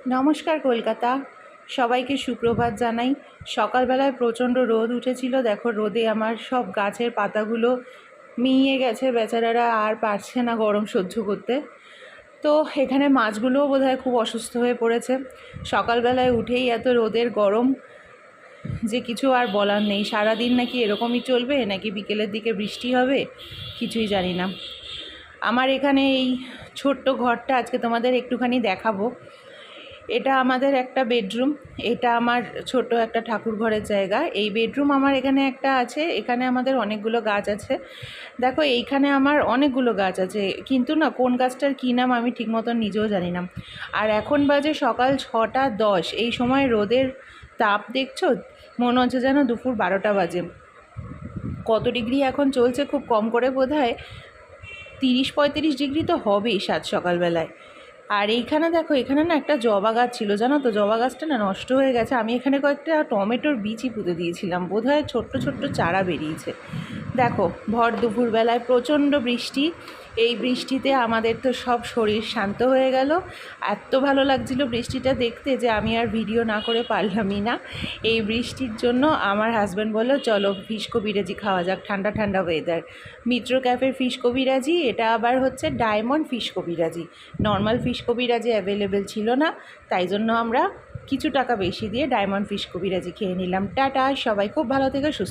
নমস্কার কলকাতা, সবাইকে সুপ্রভাত জানাই। সকালবেলায় প্রচণ্ড রোদ উঠেছিল। দেখো রোদে আমার সব গাছের পাতাগুলো মিইয়ে গেছে, বেচারারা আর পারছে না গরম সহ্য করতে। তো এখানে মাছগুলোও বোধহয় খুব অসুস্থ হয়ে পড়েছে। সকালবেলায় উঠেই এত রোদের গরম যে কিছু আর বলার নেই। সারাদিন নাকি এরকমই চলবে, নাকি বিকেলের দিকে বৃষ্টি হবে, কিছুই জানি না। আমার এখানে এই ছোট্ট ঘরটা আজকে তোমাদের একটুখানি দেখাবো। এটা আমাদের একটা বেডরুম, এটা আমার ছোট একটা ঠাকুর ঘরের জায়গা। এই বেডরুম আমার এখানে একটা আছে। এখানে আমাদের অনেকগুলো গাছ আছে। দেখো এইখানে আমার অনেকগুলো গাছ আছে, কিন্তু না কোন গাছটার কী নাম আমি ঠিক মতন নিজেও জানি না। আর এখন বাজে সকাল 6টা 10। এই সময় রোদের তাপ দেখছো, মনে হচ্ছে যেন দুপুর 12টা বাজে। কত ডিগ্রি এখন চলছে খুব কম করে বোধহয় 30-35 ডিগ্রি তো হবেই সাত সকালবেলায়। আর এইখানে দেখো, এখানে না একটা জবা গাছ ছিল, জানো তো জবা গাছটা না নষ্ট হয়ে গেছে। আমি এখানে কয়েকটা টমেটোর বীজই পুঁতে দিয়েছিলাম, বোধহয় ছোট্ট ছোট্ট চারা বেরিয়েছে। দেখো ভর দুপুরবেলায় প্রচণ্ড বৃষ্টি। এই বৃষ্টিতে আমাদের তো সব শরীর শান্ত হয়ে গেল। এত ভালো লাগছিল বৃষ্টিটা দেখতে যে আমি আর ভিডিও না করে পারলামই না। এই বৃষ্টির জন্য আমার হাজব্যান্ড বললো চলো ফিশ কবিরাজি খাওয়া যাক, ঠান্ডা ঠান্ডা ওয়েদার। মিত্র ক্যাফের ফিশ কবিরাজি, এটা আবার হচ্ছে ডায়মন্ড ফিশ কবিরাজি। নর্মাল ফিশ কবিরাজি অ্যাভেলেবেল ছিল না, তাই জন্য আমরা কিছু টাকা বেশি দিয়ে ডায়মন্ড ফিশ কবিরাজি খেয়ে নিলাম। টাটা, সবাই খুব ভালো থেকে সুস্থ।